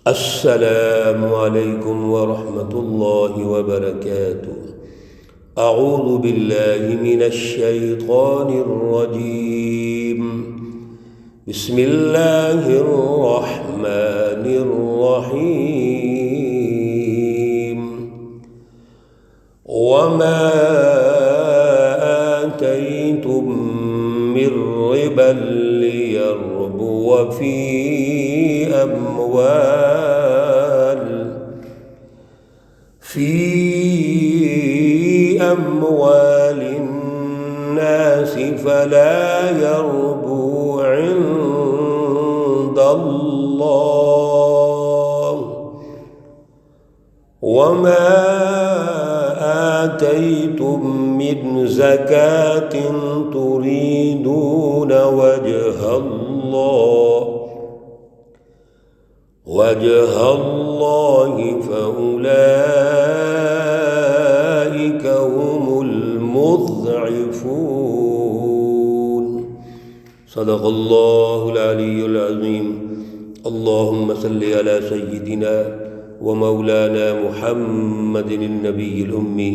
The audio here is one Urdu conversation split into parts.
السلام علیکم ورحمۃ اللہ وبرکاتہ۔ اعوذ باللہ من الشیطان الرجیم، بسم اللہ الرحمن الرحیم۔ وما آتیتم من ربا لیربو فی أموال الناس فلا يربو عند الله، وما آتيتم من زكاة تريدون وجه الله فأولئك هم المضعفون۔ صدق اللہ العلی العظیم۔ اللہم صلی علی سیدنا ومولانا محمد النبی الأمی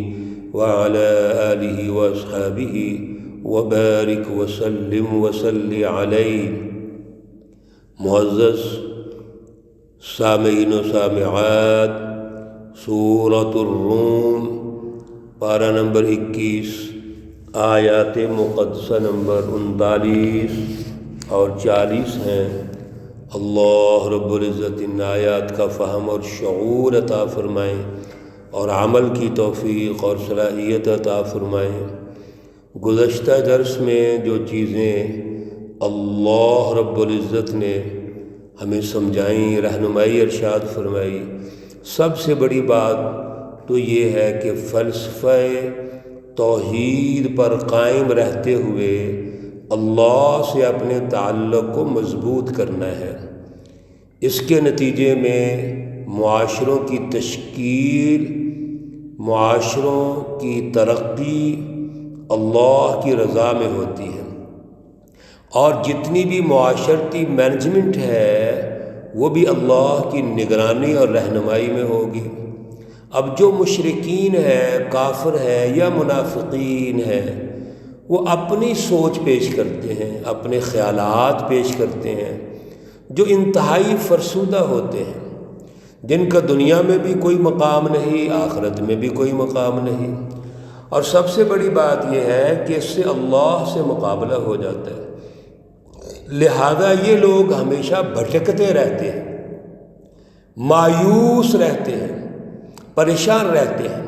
وعلى آلہ واصحابہ وبارک وسلم وصلی علیہ۔ معزز سامعین و سامعات، سورۃ الروم پارہ نمبر 21، آیات مقدسہ نمبر 39 اور 40 ہیں۔ اللہ رب العزت ان آیات کا فہم اور شعور عطا فرمائیں اور عمل کی توفیق اور صلاحیت عطا فرمائیں۔ گزشتہ درس میں جو چیزیں اللہ رب العزت نے ہمیں سمجھائیں، رہنمائی ارشاد فرمائی، سب سے بڑی بات تو یہ ہے کہ فلسفہ توحید پر قائم رہتے ہوئے اللہ سے اپنے تعلق کو مضبوط کرنا ہے۔ اس کے نتیجے میں معاشروں کی تشکیل، معاشروں کی ترقی اللہ کی رضا میں ہوتی ہے، اور جتنی بھی معاشرتی مینجمنٹ ہے وہ بھی اللہ کی نگرانی اور رہنمائی میں ہوگی۔ اب جو مشرکین ہیں، کافر ہیں یا منافقین ہیں، وہ اپنی سوچ پیش کرتے ہیں، اپنے خیالات پیش کرتے ہیں جو انتہائی فرسودہ ہوتے ہیں، جن کا دنیا میں بھی کوئی مقام نہیں، آخرت میں بھی کوئی مقام نہیں، اور سب سے بڑی بات یہ ہے کہ اس سے اللہ سے مقابلہ ہو جاتا ہے۔ لہذا یہ لوگ ہمیشہ بھٹکتے رہتے ہیں، مایوس رہتے ہیں، پریشان رہتے ہیں،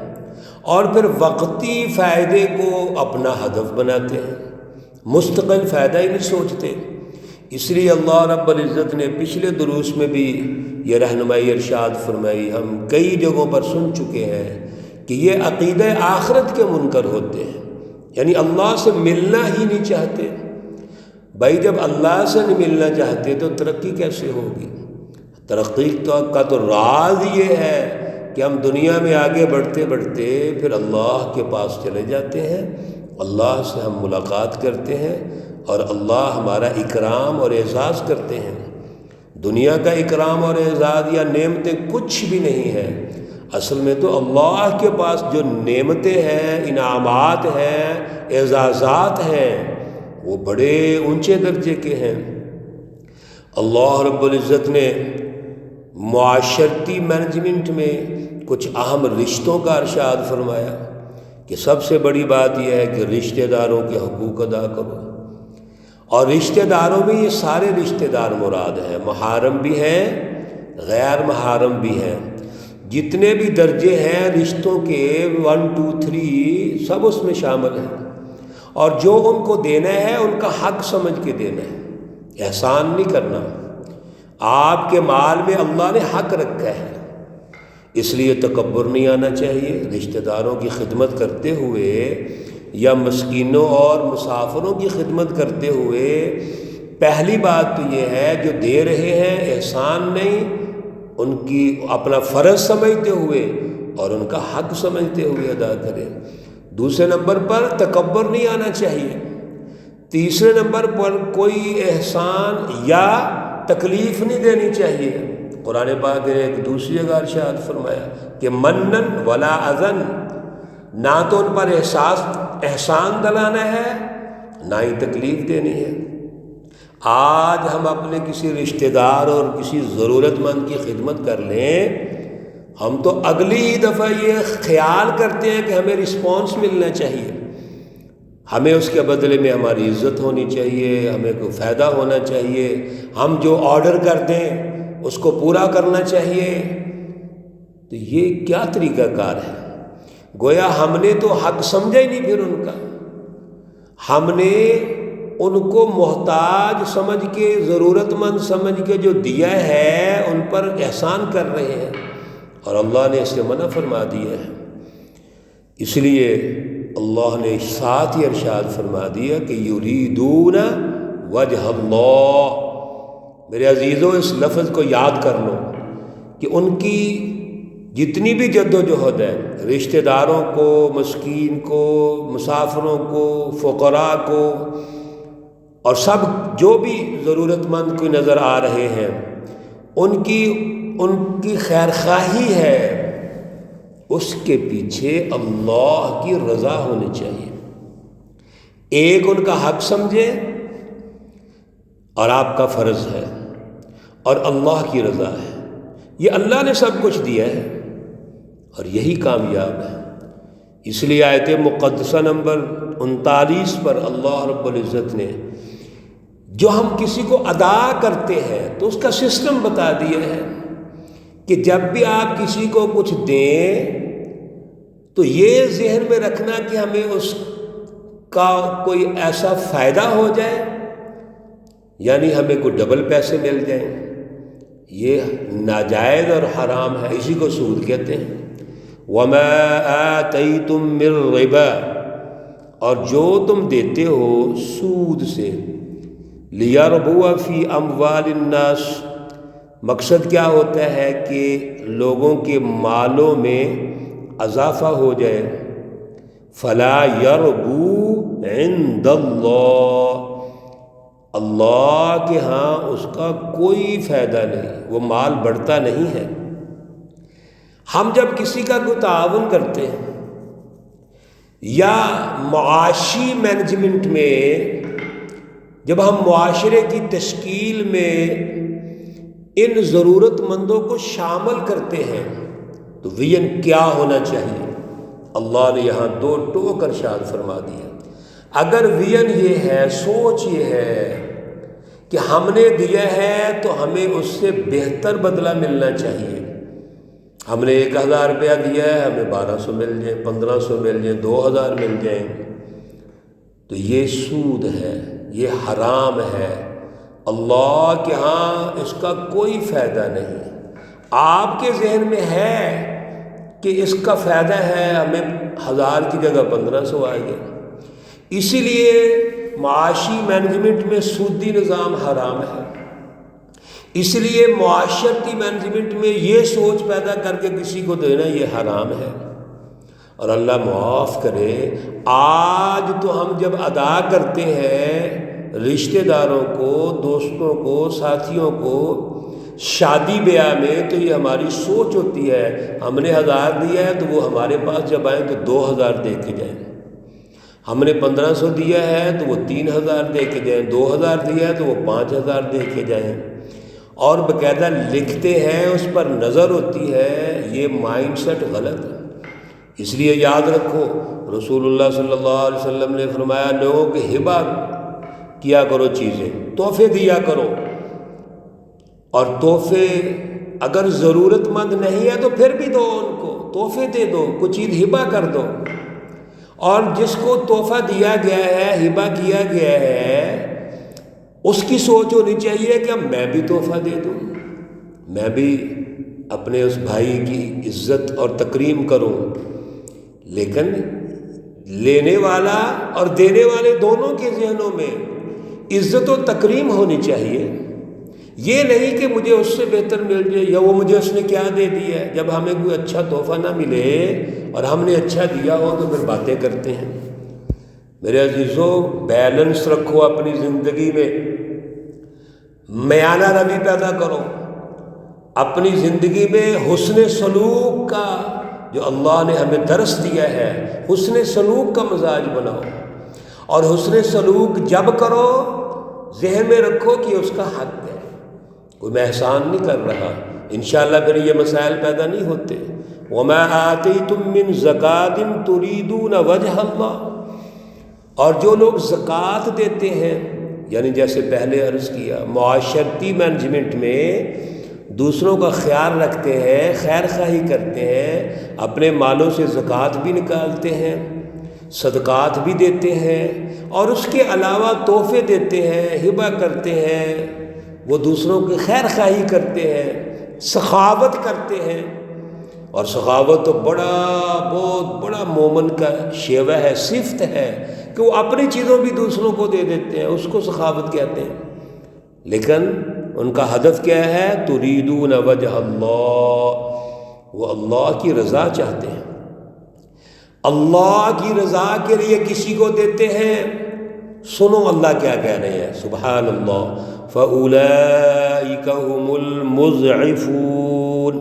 اور پھر وقتی فائدے کو اپنا ہدف بناتے ہیں، مستقل فائدہ ہی نہیں سوچتے۔ اس لیے اللہ رب العزت نے پچھلے دروس میں بھی یہ رہنمائی ارشاد فرمائی، ہم کئی جگہوں پر سن چکے ہیں کہ یہ عقیدہ آخرت کے منکر ہوتے ہیں، یعنی اللہ سے ملنا ہی نہیں چاہتے۔ بھائی جب اللہ سے نہیں ملنا چاہتے تو ترقی کیسے ہوگی؟ ترقی کا تو راز یہ ہے کہ ہم دنیا میں آگے بڑھتے بڑھتے پھر اللہ کے پاس چلے جاتے ہیں، اللہ سے ہم ملاقات کرتے ہیں، اور اللہ ہمارا اکرام اور اعزاز کرتے ہیں۔ دنیا کا اکرام اور اعزاز یا نعمتیں کچھ بھی نہیں ہیں، اصل میں تو اللہ کے پاس جو نعمتیں ہیں، انعامات ہیں، اعزازات ہیں، وہ بڑے اونچے درجے کے ہیں۔ اللہ رب العزت نے معاشرتی مینجمنٹ میں کچھ اہم رشتوں کا ارشاد فرمایا کہ سب سے بڑی بات یہ ہے کہ رشتہ داروں کے حقوق ادا کرو، اور رشتہ داروں میں یہ سارے رشتہ دار مراد ہیں، محارم بھی ہیں، غیر محارم بھی ہیں، جتنے بھی درجے ہیں رشتوں کے 1 2 3 سب اس میں شامل ہیں، اور جو ان کو دینا ہے ان کا حق سمجھ کے دینا ہے، احسان نہیں کرنا۔ آپ کے مال میں اللہ نے حق رکھا ہے، اس لیے تکبر نہیں آنا چاہیے۔ رشتہ داروں کی خدمت کرتے ہوئے یا مسکینوں اور مسافروں کی خدمت کرتے ہوئے پہلی بات تو یہ ہے جو دے رہے ہیں احسان نہیں، ان کی اپنا فرض سمجھتے ہوئے اور ان کا حق سمجھتے ہوئے ادا کریں۔ دوسرے نمبر پر تکبر نہیں آنا چاہیے۔ تیسرے نمبر پر کوئی احسان یا تکلیف نہیں دینی چاہیے، قرآن پاک نے ایک دوسری جگہ ارشاد فرمایا کہ منن ولا اذن، نہ تو ان پر احسان دلانا ہے نہ ہی تکلیف دینی ہے۔ آج ہم اپنے کسی رشتہ دار اور کسی ضرورت مند کی خدمت کر لیں، ہم تو اگلی ہی دفعہ یہ خیال کرتے ہیں کہ ہمیں رسپانس ملنا چاہیے، ہمیں اس کے بدلے میں ہماری عزت ہونی چاہیے، ہمیں کوئی فائدہ ہونا چاہیے، ہم جو آرڈر کر دیں اس کو پورا کرنا چاہیے۔ تو یہ کیا طریقہ کار ہے؟ گویا ہم نے تو حق سمجھا ہی نہیں پھر ان کا، ہم نے ان کو محتاج سمجھ کے، ضرورت مند سمجھ کے جو دیا ہے ان پر احسان کر رہے ہیں، اور اللہ نے اس سے منع فرما دیا ہے۔ اس لیے اللہ نے ساتھ ہی ارشاد فرما دیا کہ یریدون وجہ اللہ۔ میرے عزیزوں، اس لفظ کو یاد کر لو کہ ان کی جتنی بھی جد و جہد ہے، رشتہ داروں کو، مسکین کو، مسافروں کو، فقراء کو، اور سب جو بھی ضرورت مند کوئی نظر آ رہے ہیں، ان کی خیر خواہی ہے، اس کے پیچھے اللہ کی رضا ہونی چاہیے۔ ایک ان کا حق سمجھے اور آپ کا فرض ہے، اور اللہ کی رضا ہے۔ یہ اللہ نے سب کچھ دیا ہے اور یہی کامیاب ہے۔ اس لیے آیت مقدسہ نمبر 39 پر اللہ رب العزت نے جو ہم کسی کو ادا کرتے ہیں تو اس کا سسٹم بتا دیا ہے کہ جب بھی آپ کسی کو کچھ دیں تو یہ ذہن میں رکھنا کہ ہمیں اس کا کوئی ایسا فائدہ ہو جائے، یعنی ہمیں کوئی ڈبل پیسے مل جائیں۔ یہ ناجائز اور حرام ہے، اسی کو سود کہتے ہیں۔ وَمَا آتَيْتُم مِّن رِّبَا، اور جو تم دیتے ہو سود سے، لِيَرْبُوَ فِي أَمْوَالِ النَّاسِ، مقصد کیا ہوتا ہے کہ لوگوں کے مالوں میں اضافہ ہو جائے۔ فَلَا يَرْبُو عِندَ اللَّهِ، اللہ کے ہاں اس کا کوئی فائدہ نہیں، وہ مال بڑھتا نہیں ہے۔ ہم جب کسی کا کوئی تعاون کرتے ہیں یا معاشی مینجمنٹ میں، جب ہم معاشرے کی تشکیل میں ان ضرورت مندوں کو شامل کرتے ہیں تو ویژن کیا ہونا چاہیے؟ اللہ نے یہاں دو ٹوک ارشاد فرما دیا۔ اگر ویژن یہ ہے، سوچ یہ ہے کہ ہم نے دیا ہے تو ہمیں اس سے بہتر بدلہ ملنا چاہیے، ہم نے 1000 روپیہ دیا ہے، ہمیں 1200 مل جائیں، 1500 مل جائیں، 2000 مل جائیں، تو یہ سود ہے، یہ حرام ہے، اللہ کے ہاں اس کا کوئی فائدہ نہیں۔ آپ کے ذہن میں ہے کہ اس کا فائدہ ہے، ہمیں 1000 کی جگہ 1500 آئے گا، اسی لیے معاشی مینجمنٹ میں سودی نظام حرام ہے۔ اس لیے معاشرتی مینجمنٹ میں یہ سوچ پیدا کر کے کسی کو دینا یہ حرام ہے۔ اور اللہ معاف کرے، آج تو ہم جب ادا کرتے ہیں رشتہ داروں کو، دوستوں کو، ساتھیوں کو شادی بیاہ میں، تو یہ ہماری سوچ ہوتی ہے، ہم نے 1000 دیا ہے تو وہ ہمارے پاس جب آئیں تو 2000 دے کے جائیں، ہم نے 1500 دیا ہے تو وہ 3000 دے کے جائیں، 2000 دیا ہے تو وہ 5000 دے کے جائیں، اور باقاعدہ لکھتے ہیں، اس پر نظر ہوتی ہے۔ یہ مائنڈ سیٹ غلط ہے۔ اس لیے یاد رکھو، رسول اللہ صلی اللہ علیہ وسلم نے فرمایا، لوگوں کے ہبہ کیا کرو، چیزیں تحفے دیا کرو، اور تحفے اگر ضرورت مند نہیں ہے تو پھر بھی دو، ان کو تحفے دے دو، کوئی چیز ہبہ کر دو۔ اور جس کو تحفہ دیا گیا ہے، ہبہ کیا گیا ہے، اس کی سوچ ہونی چاہیے کہ اب میں بھی تحفہ دے دوں، میں بھی اپنے اس بھائی کی عزت اور تکریم کروں۔ لیکن لینے والا اور دینے والے دونوں کے ذہنوں میں عزت و تکریم ہونی چاہیے، یہ نہیں کہ مجھے اس سے بہتر مل جائے، یا وہ مجھے اس نے کیا دے دیا ہے۔ جب ہمیں کوئی اچھا تحفہ نہ ملے اور ہم نے اچھا دیا ہو تو پھر باتیں کرتے ہیں۔ میرے عزیزوں، بیلنس رکھو اپنی زندگی میں، میانہ روی پیدا کرو۔ اپنی زندگی میں حسن سلوک کا جو اللہ نے ہمیں درس دیا ہے، حسن سلوک کا مزاج بناؤ، اور حسن سلوک جب کرو ذہن میں رکھو کہ اس کا حق ہے، کوئی میں احسان نہیں کر رہا، انشاءاللہ پھر یہ مسائل پیدا نہیں ہوتے۔ وَمَا آتَيْتُم مِّن زَكَاةٍ تُرِيدُونَ وَجْهَ اللَّهِ، اور جو لوگ زکوٰۃ دیتے ہیں، یعنی جیسے پہلے عرض کیا معاشرتی مینجمنٹ میں دوسروں کا خیال رکھتے ہیں، خیر خواہی کرتے ہیں، اپنے مالوں سے زکوٰۃ بھی نکالتے ہیں، صدقات بھی دیتے ہیں، اور اس کے علاوہ تحفے دیتے ہیں، ہبہ کرتے ہیں، وہ دوسروں کی خیر خواہی کرتے ہیں، سخاوت کرتے ہیں۔ اور سخاوت تو بہت بڑا مومن کا شیوہ ہے، صفت ہے کہ وہ اپنی چیزوں بھی دوسروں کو دے دیتے ہیں، اس کو سخاوت کہتے ہیں۔ لیکن ان کا ہدف کیا ہے؟ تريدون وجہ اللہ، وہ اللہ کی رضا چاہتے ہیں، اللہ کی رضا کے لیے کسی کو دیتے ہیں۔ سنو اللہ کیا کہہ رہے ہیں، سبحان اللہ، فَأُولَئِكَ هُمُ الْمُضْعِفُونَ،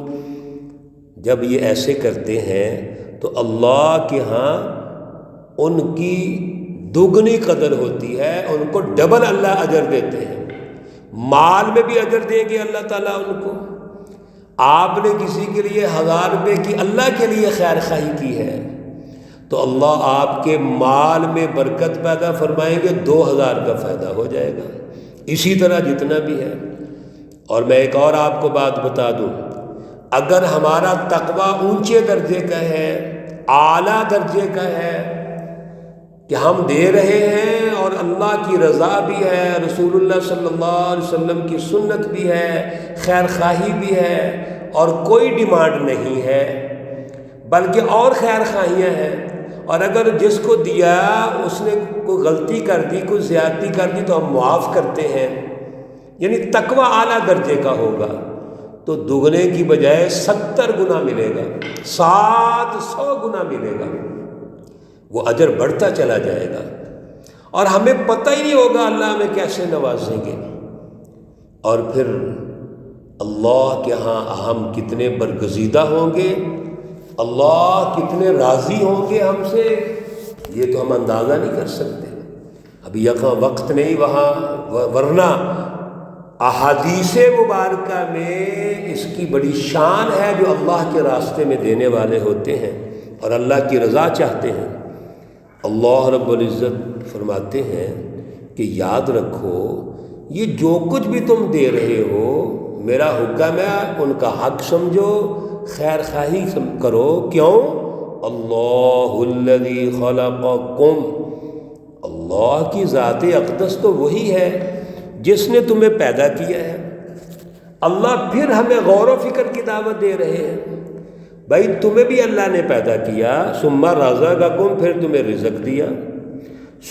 جب یہ ایسے کرتے ہیں تو اللہ کے ہاں ان کی دگنی قدر ہوتی ہے، ان کو ڈبل اللہ اجر دیتے ہیں، مال میں بھی اجر دیں گے اللہ تعالیٰ ان کو۔ آپ نے کسی کے لیے 1000 روپے کی اللہ کے لیے خیر خواہی کی ہے تو اللہ آپ کے مال میں برکت پیدا فرمائیں گے، 2000 کا فائدہ ہو جائے گا، اسی طرح جتنا بھی ہے۔ اور میں ایک اور آپ کو بات بتا دوں، اگر ہمارا تقویٰ اونچے درجے کا ہے، اعلیٰ درجے کا ہے، کہ ہم دے رہے ہیں اور اللہ کی رضا بھی ہے، رسول اللہ صلی اللہ علیہ وسلم کی سنت بھی ہے، خیر خواہی بھی ہے، اور کوئی ڈیمانڈ نہیں ہے بلکہ اور خیر خواہیاں ہیں، اور اگر جس کو دیا اس نے کوئی غلطی کر دی، کوئی زیادتی کر دی تو ہم معاف کرتے ہیں، یعنی تقویٰ اعلیٰ درجے کا ہوگا تو دگنے کی بجائے 70 گنا ملے گا، 700 گنا ملے گا، وہ اجر بڑھتا چلا جائے گا، اور ہمیں پتہ ہی نہیں ہوگا اللہ ہمیں کیسے نوازیں گے، اور پھر اللہ کے ہاں ہم کتنے برگزیدہ ہوں گے، اللہ کتنے راضی ہوں گے ہم سے، یہ تو ہم اندازہ نہیں کر سکتے۔ ابھی یہاں وقت نہیں وہاں، ورنہ احادیث مبارکہ میں اس کی بڑی شان ہے جو اللہ کے راستے میں دینے والے ہوتے ہیں اور اللہ کی رضا چاہتے ہیں۔ اللہ رب العزت فرماتے ہیں کہ یاد رکھو یہ جو کچھ بھی تم دے رہے ہو میرا حکم ہے، ان کا حق سمجھو، خیر خواہی کرو۔ کیوں؟ اللہ الذی خلقکم، اللہ کی ذات اقدس تو وہی ہے جس نے تمہیں پیدا کیا ہے۔ اللہ پھر ہمیں غور و فکر کی دعوت دے رہے ہیں، بھائی تمہیں بھی اللہ نے پیدا کیا، ثم رزقکم، پھر تمہیں رزق دیا،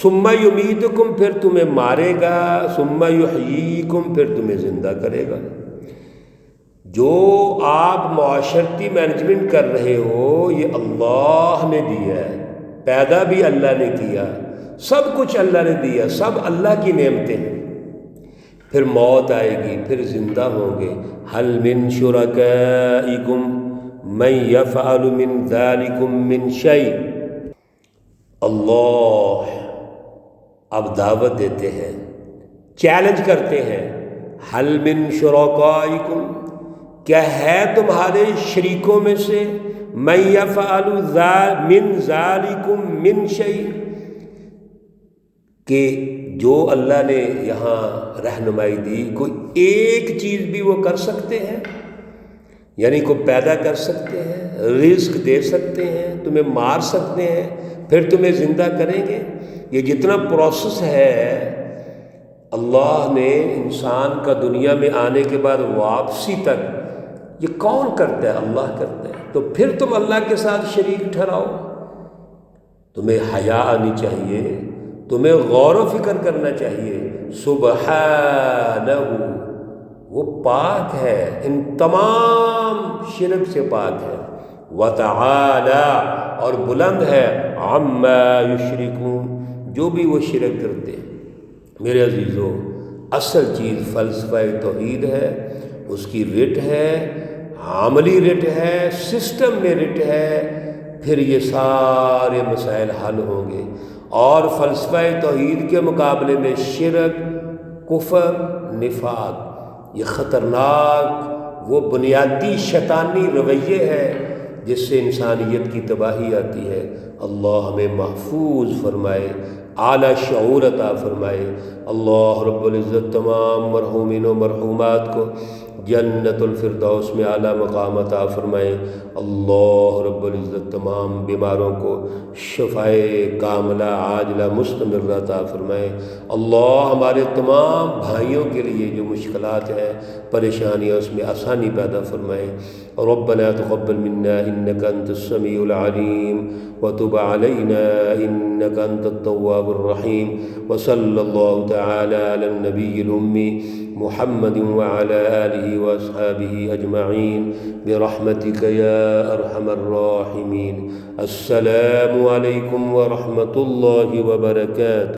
ثم یمیتکم، پھر تمہیں مارے گا، ثم یحییکم، پھر تمہیں زندہ کرے گا۔ جو آپ معاشرتی مینجمنٹ کر رہے ہو یہ اللہ نے دیا ہے، پیدا بھی اللہ نے کیا، سب کچھ اللہ نے دیا، سب اللہ کی نعمتیں ہیں۔ پھر موت آئے گی، پھر زندہ ہوں گے۔ هل من شرکائکم من یفعل من ذلکم من شیء، اللہ اب دعوت دیتے ہیں، چیلنج کرتے ہیں، هل من شرکائکم، کیا ہے تمہارے شریکوں میں سے، من یفعل من ذلکم من شیء، کہ جو اللہ نے یہاں رہنمائی دی کوئی ایک چیز بھی وہ کر سکتے ہیں، یعنی کو پیدا کر سکتے ہیں، رزق دے سکتے ہیں، تمہیں مار سکتے ہیں، پھر تمہیں زندہ کریں گے۔ یہ جتنا پروسیس ہے اللہ نے انسان کا دنیا میں آنے کے بعد واپسی تک، یہ کون کرتا ہے؟ اللہ کرتا ہے۔ تو پھر تم اللہ کے ساتھ شریک ٹھہراؤ۔ تمہیں حیا آنی چاہیے، تمہیں غور و فکر کرنا چاہیے۔ سبحانہ، وہ پاک ہے، ان تمام شرک سے پاک ہے، وتعالی، اور بلند ہے، عما یشرکون، جو بھی وہ شرک کرتے ہیں۔ میرے عزیزو، اصل چیز فلسفہ توحید ہے، اس کی رٹ ہے، عملی رٹ ہے، سسٹم میں رٹ ہے، پھر یہ سارے مسائل حل ہوں گے۔ اور فلسفہ توحید کے مقابلے میں شرک، کفر، نفاق، یہ خطرناک وہ بنیادی شیطانی رویے ہے جس سے انسانیت کی تباہی آتی ہے۔ اللہ ہمیں محفوظ فرمائے، اعلیٰ شعور عطا فرمائے۔ اللہ رب العزت تمام مرحومین و مرحومات کو جنت الفردوس میں اعلیٰ مقام عطا فرمائے۔ اللہ رب العزت تمام بیماروں کو شفائے کاملہ عاجلہ مستمر عطا فرمائے۔ اللہ ہمارے تمام بھائیوں کے لیے جو مشکلات ہیں، پریشانیاں، اس میں آسانی پیدا فرمائے۔ ربنا تقبل منا انك انت السميع العليم وتب علينا انك انت التواب الرحيم، وصلى الله تعالى على النبي الأمي محمد وعلى آله وأصحابه أجمعين برحمتك يا أرحم الراحمين۔ السلام عليكم ورحمة الله وبركاته۔